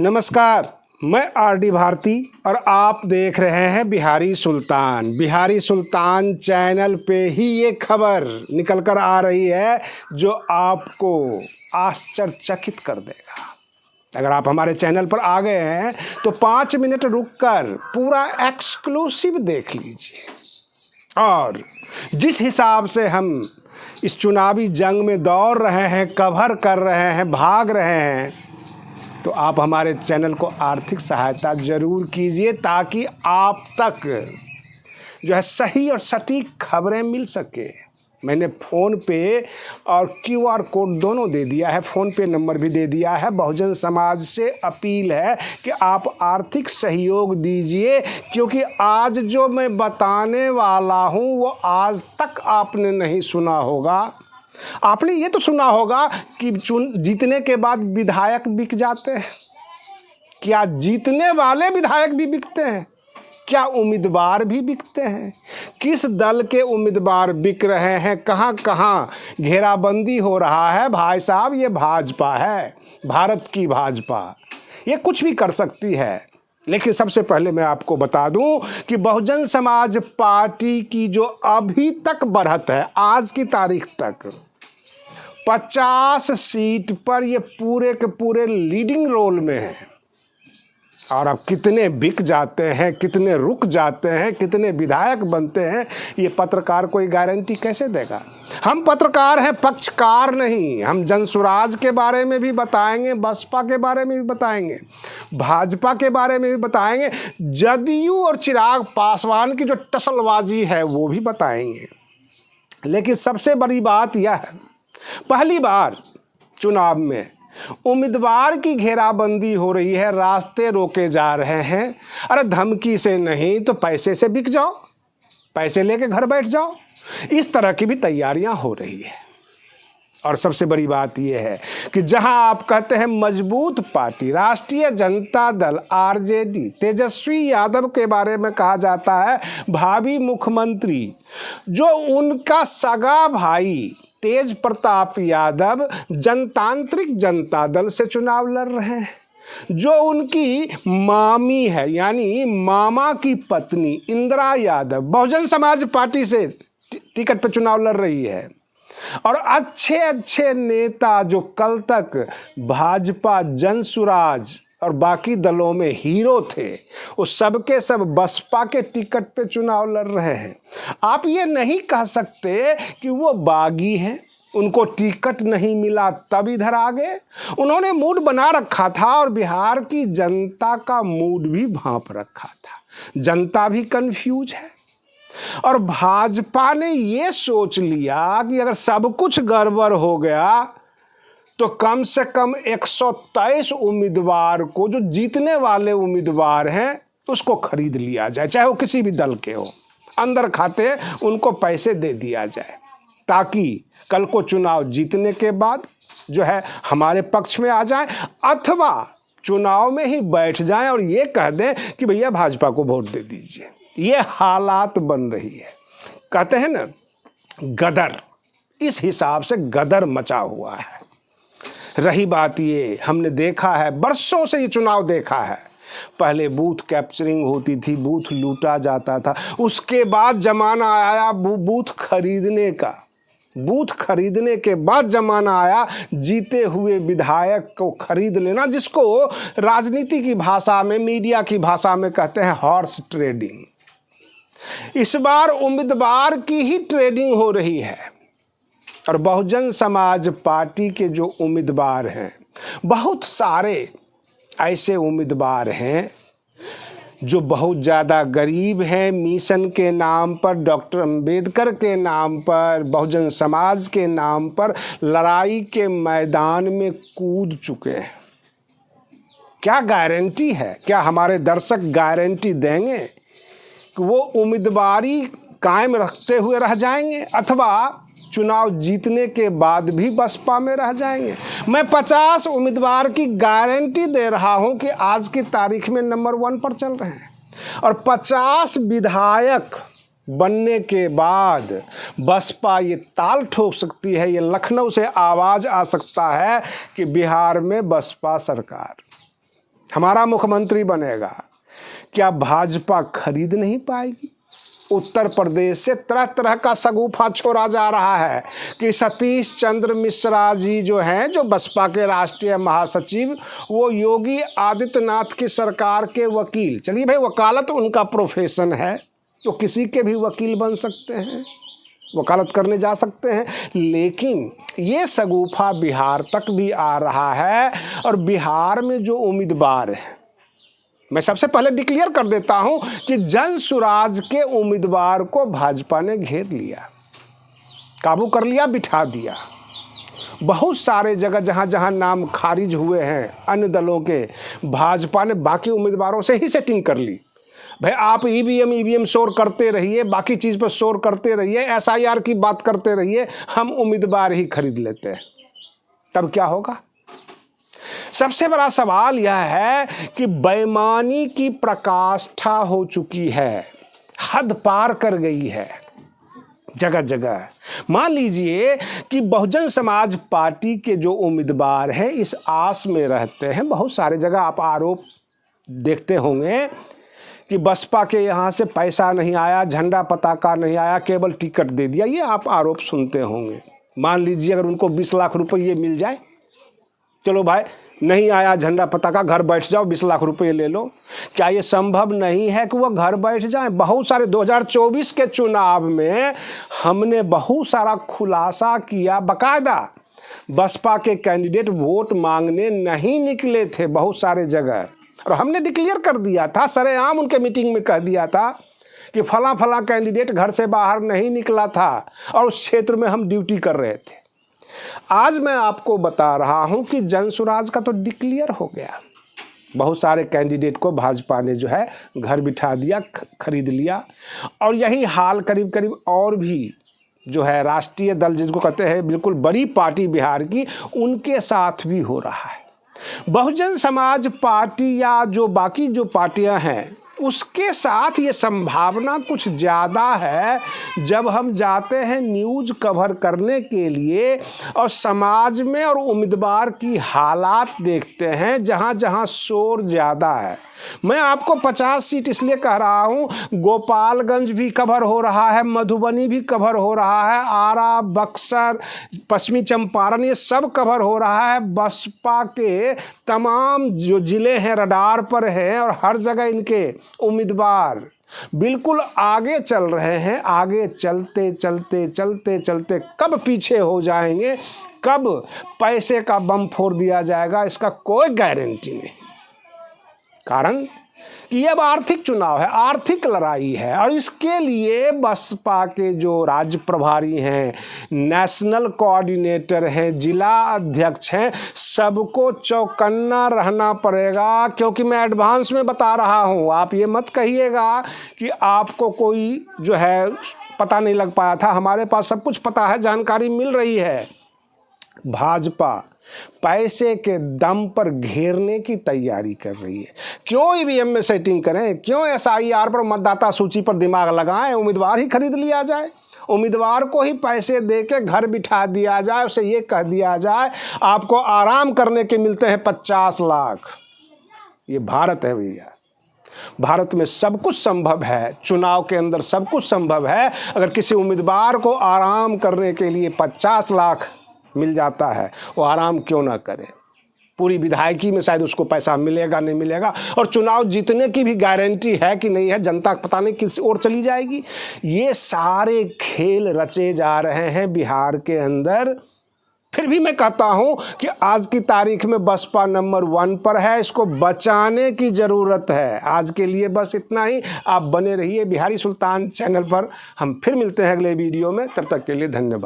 नमस्कार, मैं आरडी भारती और आप देख रहे हैं बिहारी सुल्तान। बिहारी सुल्तान चैनल पे ही ये खबर निकल कर आ रही है जो आपको आश्चर्यचकित कर देगा। अगर आप हमारे चैनल पर आ गए हैं तो 5 मिनट रुककर पूरा एक्सक्लूसिव देख लीजिए। और जिस हिसाब से हम इस चुनावी जंग में दौड़ रहे हैं, कवर कर रहे हैं, भाग रहे हैं, तो आप हमारे चैनल को आर्थिक सहायता ज़रूर कीजिए ताकि आप तक जो है सही और सटीक खबरें मिल सके। मैंने फ़ोन पे और QR कोड दोनों दे दिया है, फ़ोन पे नंबर भी दे दिया है। बहुजन समाज से अपील है कि आप आर्थिक सहयोग दीजिए, क्योंकि आज जो मैं बताने वाला हूँ वो आज तक आपने नहीं सुना होगा। आपने ये तो सुना होगा कि जीतने के बाद विधायक बिक जाते हैं। क्या जीतने वाले विधायक भी बिकते हैं? क्या उम्मीदवार भी बिकते हैं? किस दल के उम्मीदवार बिक रहे हैं? कहाँ कहाँ घेराबंदी हो रहा है? भाई साहब, ये भाजपा है, भारत की भाजपा। ये कुछ भी कर सकती है। लेकिन सबसे पहले मैं आपको बता दूं कि बहुजन समाज पार्टी की जो अभी तक बढ़त है, आज की तारीख तक 50 सीट पर ये पूरे के पूरे लीडिंग रोल में है। और अब कितने बिक जाते हैं, कितने रुक जाते हैं, कितने विधायक बनते हैं, ये पत्रकार कोई गारंटी कैसे देगा? हम पत्रकार हैं, पक्षकार नहीं। हम जनसुराज के बारे में भी बताएंगे, बसपा के बारे में भी बताएंगे, भाजपा के बारे में भी बताएंगे, जदयू और चिराग पासवान की जो टसलबाजी है वो भी बताएंगे। लेकिन सबसे बड़ी बात यह है, पहली बार चुनाव में उम्मीदवार की घेराबंदी हो रही है, रास्ते रोके जा रहे हैं। अरे धमकी से नहीं तो पैसे से बिक जाओ, पैसे लेके घर बैठ जाओ। इस तरह की भी तैयारियां हो रही है। और सबसे बड़ी बात यह है कि जहां आप कहते हैं मजबूत पार्टी, राष्ट्रीय जनता दल RJD, तेजस्वी यादव के बारे में कहा जाता है भावी मुख्यमंत्री, जो उनका सगा भाई तेज प्रताप यादव जनतांत्रिक जनता दल से चुनाव लड़ रहे हैं, जो उनकी मामी है यानी मामा की पत्नी इंदिरा यादव बहुजन समाज पार्टी से टिकट पर चुनाव लड़ रही है। और अच्छे अच्छे नेता जो कल तक भाजपा, जनसुराज और बाकी दलों में हीरो थे, वो सबके सब बसपा के टिकट पे चुनाव लड़ रहे हैं। आप ये नहीं कह सकते कि वो बागी हैं, उनको टिकट नहीं मिला तब इधर आ गए। उन्होंने मूड बना रखा था और बिहार की जनता का मूड भी भांप रखा था। जनता भी कंफ्यूज है और भाजपा ने ये सोच लिया कि अगर सब कुछ गड़बड़ हो गया तो कम से कम 123 उम्मीदवार को, जो जीतने वाले उम्मीदवार हैं, उसको खरीद लिया जाए, चाहे वो किसी भी दल के हो। अंदर खाते उनको पैसे दे दिया जाए ताकि कल को चुनाव जीतने के बाद जो है हमारे पक्ष में आ जाए, अथवा चुनाव में ही बैठ जाएं और ये कह दें कि भैया भाजपा को वोट दे दीजिए। ये हालात बन रही है। कहते हैं ना गदर, इस हिसाब से गदर मचा हुआ है। रही बात ये, हमने देखा है, बरसों से ये चुनाव देखा है। पहले बूथ कैप्चरिंग होती थी, बूथ लूटा जाता था। उसके बाद जमाना आया बूथ खरीदने का। बूथ खरीदने के बाद जमाना आया जीते हुए विधायक को खरीद लेना, जिसको राजनीति की भाषा में, मीडिया की भाषा में कहते हैं हॉर्स ट्रेडिंग। इस बार उम्मीदवार की ही ट्रेडिंग हो रही है। और बहुजन समाज पार्टी के जो उम्मीदवार हैं, बहुत सारे ऐसे उम्मीदवार हैं जो बहुत ज़्यादा गरीब हैं, मिशन के नाम पर, डॉक्टर अंबेडकर के नाम पर, बहुजन समाज के नाम पर लड़ाई के मैदान में कूद चुके हैं। क्या गारंटी है, क्या हमारे दर्शक गारंटी देंगे कि वो उम्मीदवारी कायम रखते हुए रह जाएंगे अथवा चुनाव जीतने के बाद भी बसपा में रह जाएंगे? मैं 50 उम्मीदवार की गारंटी दे रहा हूं कि आज की तारीख में नंबर 1 पर चल रहे हैं। और 50 विधायक बनने के बाद बसपा ये ताल ठोक सकती है, ये लखनऊ से आवाज़ आ सकता है कि बिहार में बसपा सरकार। हमारा मुख्यमंत्री बनेगा, क्या भाजपा खरीद नहीं पाएगी? उत्तर प्रदेश से तरह तरह का शगुफा छोड़ा जा रहा है कि सतीश चंद्र मिश्रा जी जो हैं, जो बसपा के राष्ट्रीय महासचिव, वो योगी आदित्यनाथ की सरकार के वकील, चलिए भाई वकालत उनका प्रोफेशन है, तो किसी के भी वकील बन सकते हैं, वकालत करने जा सकते हैं। लेकिन ये शगुफा बिहार तक भी आ रहा है, और बिहार में जो उम्मीदवार है, मैं सबसे पहले डिक्लेयर कर देता हूं कि जनसुराज के उम्मीदवार को भाजपा ने घेर लिया, काबू कर लिया, बिठा दिया। बहुत सारे जगह जहां जहां नाम खारिज हुए हैं अन्य दलों के, भाजपा ने बाकी उम्मीदवारों से ही सेटिंग कर ली। भाई आप ईवीएम शोर करते रहिए, बाकी चीज़ पर शोर करते रहिए, एसआईआर की बात करते रहिए, हम उम्मीदवार ही खरीद लेते हैं। तब क्या होगा? सबसे बड़ा सवाल यह है कि बेईमानी की प्रकाष्ठा हो चुकी है, हद पार कर गई है जगह जगह। मान लीजिए कि बहुजन समाज पार्टी के जो उम्मीदवार हैं इस आस में रहते हैं, बहुत सारे जगह आप आरोप देखते होंगे कि बसपा के यहाँ से पैसा नहीं आया, झंडा पताका नहीं आया, केवल टिकट दे दिया, ये आप आरोप सुनते होंगे। मान लीजिए अगर उनको 20 लाख रुपये मिल जाए, चलो भाई नहीं आया झंडा पताका, घर बैठ जाओ, 20 लाख रुपये ले लो। क्या ये संभव नहीं है कि वह घर बैठ जाए? बहुत सारे 2024 के चुनाव में हमने बहुत सारा खुलासा किया, बाकायदा बसपा के कैंडिडेट वोट मांगने नहीं निकले थे बहुत सारे जगह, और हमने डिक्लेयर कर दिया था, सरेआम उनके मीटिंग में कह दिया था कि फला फला कैंडिडेट घर से बाहर नहीं निकला था और उस क्षेत्र में हम ड्यूटी कर रहे थे। आज मैं आपको बता रहा हूं कि जनसुराज का तो डिक्लेयर हो गया, बहुत सारे कैंडिडेट को भाजपा ने जो है घर बिठा दिया, खरीद लिया। और यही हाल करीब करीब और भी जो है राष्ट्रीय दल जिसको कहते हैं बिल्कुल बड़ी पार्टी बिहार की, उनके साथ भी हो रहा है। बहुजन समाज पार्टी या जो बाकी जो पार्टियां हैं उसके साथ ये संभावना कुछ ज़्यादा है। जब हम जाते हैं न्यूज़ कवर करने के लिए और समाज में और उम्मीदवार की हालात देखते हैं, जहाँ जहाँ शोर ज़्यादा है, मैं आपको 50 सीट इसलिए कह रहा हूँ, गोपालगंज भी कवर हो रहा है, मधुबनी भी कवर हो रहा है, आरा, बक्सर, पश्चिमी चंपारण, ये सब कवर हो रहा है। बसपा के तमाम जो ज़िले हैं रडार पर हैं और हर जगह इनके उम्मीदवार बिल्कुल आगे चल रहे हैं। आगे चलते चलते चलते चलते कब पीछे हो जाएंगे, कब पैसे का बम फोड़ दिया जाएगा, इसका कोई गारंटी नहीं। कारण कि अब आर्थिक चुनाव है, आर्थिक लड़ाई है, और इसके लिए बसपा के जो राज्य प्रभारी हैं, नेशनल कोऑर्डिनेटर हैं, जिला अध्यक्ष हैं, सबको चौकन्ना रहना पड़ेगा। क्योंकि मैं एडवांस में बता रहा हूं, आप ये मत कहिएगा कि आपको कोई जो है पता नहीं लग पाया था, हमारे पास सब कुछ पता है, जानकारी मिल रही है। भाजपा पैसे के दम पर घेरने की तैयारी कर रही है। क्यों ईवीएम में सेटिंग करें, क्यों एसआईआर पर, मतदाता सूची पर दिमाग लगाएं, उम्मीदवार ही खरीद लिया जाए, उम्मीदवार को ही पैसे दे के घर बिठा दिया जाए, उसे ये कह दिया जाए आपको आराम करने के मिलते हैं 50 लाख। ये भारत है भैया, भारत में सब कुछ संभव है, चुनाव के अंदर सब कुछ संभव है। अगर किसी उम्मीदवार को आराम करने के लिए 50 लाख मिल जाता है, वो आराम क्यों ना करे। पूरी विधायकी में शायद उसको पैसा मिलेगा नहीं मिलेगा, और चुनाव जीतने की भी गारंटी है कि नहीं है, जनता पता नहीं किस ओर चली जाएगी। ये सारे खेल रचे जा रहे हैं बिहार के अंदर। फिर भी मैं कहता हूं कि आज की तारीख में बसपा नंबर 1 पर है, इसको बचाने की ज़रूरत है। आज के लिए बस इतना ही। आप बने रहिए बिहारी सुल्तान चैनल पर, हम फिर मिलते हैं अगले वीडियो में, तब तक के लिए धन्यवाद।